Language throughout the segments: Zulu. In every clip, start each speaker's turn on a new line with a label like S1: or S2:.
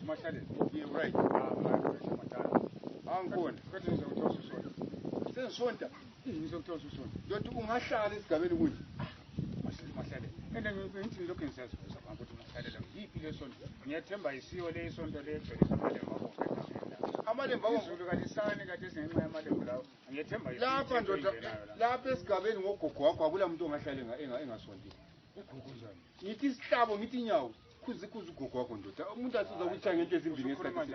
S1: Mahlalela.
S2: You're right.
S1: Angiboni. Kodwa ngizokuthosa usonto.
S2: Sensonta.
S1: Ngizokuthosa usonto.
S2: Ndothi ungahlala esigabeni kunje.
S1: Mahlalela. Ende ngithi lokho ngisazizwa ukuthi Mahlalela yiphi le sonto. Ngiyethemba isiyo le sonto le egcwele amalembu abomvu.
S2: Amalembu abomvu.
S1: Izulu kalisane kade singenxa yamalembu lawo. Ngiyethemba
S2: Lapha ndoda lapha esigabeni ngogogo wakho akula muntu ongahlala engasondile.
S1: Ugogo njani?
S2: Ngithi isihlabo ngithi inyawo. Kuze ugogo wakho ndoda. Umuntu asiza ukuthi ngento ezimbili ngesikhathi.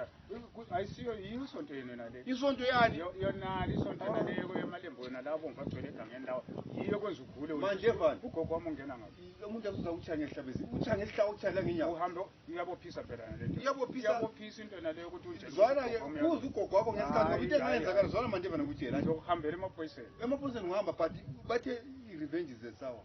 S1: Ayisiyo isonto yena nale.
S2: Isonto yani?
S1: Yona isonto nale yemalembu yona la abomvu agcwele egangeni lawo. Yiyo kwenza ugule
S2: manje vani.
S1: Ugogo wami ungena ngaphi?
S2: Umuntu asiza ukuthi ngehlabezi. Uthi ngehlawo utshala ngenyawo.
S1: Uhambe uyabophisa phela nale. Uyabophisa into nale ukuthi unje.
S2: Zwana ke kuze ugogo wakho ngesikhathi into engayenzakala zwana manje vana ukuthi yena.
S1: Ngizokuhambela emaphoyiseni.
S2: Emaphoyiseni ngihamba but bathe i-revenge zesawa.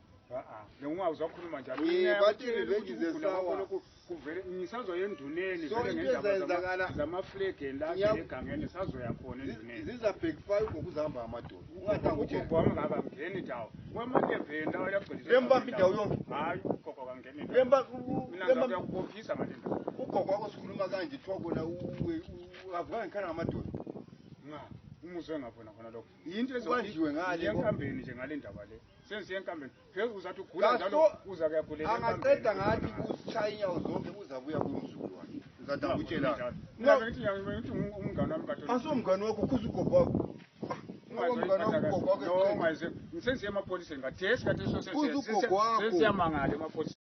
S1: Ngingawuzwa ukukhuluma njalo.
S2: Bathi revenge zesawa.
S1: Kuvele ngisazoya enduneni
S2: vele ngendaba
S1: zamaflegi la egangeni sazoya khona enduneni.
S2: Ziza backfire ngokuzihamba amadoda. Ungathanga ukuthi
S1: ugogo wami ngakangeni indawo. Wemalembe indawo yagcwele.
S2: Bembamba indawo yonke.
S1: Hayi ugogo kangeni indawo. Mina ngiyakubophisa manje indawo.
S2: Ugogo wakho sikhuluma kanje kuthiwa kona avuka ngikhana ngamadoda.
S1: Umuzwe ngabona khona lokho. Yinto
S2: ezobanjiwe ngale
S1: enkambeni nje ngale ndaba le. Senziye enkambeni. Phezulu uzathi ugula njalo uza kuyagulela enkambeni.
S2: Angaqeda ngathi kushaya inyawo zonke uzabuya kumzulu wakhe. Uzathi ngikutshela.
S1: Ngithi umngane wami kaTholi.
S2: Asomngane wakho kuze ugogo wakho. Umngane wakho ugogo wakho.
S1: No, ngisenziye emapholiseni ngathi esikhathi
S2: senze siyamangala
S1: emapholiseni.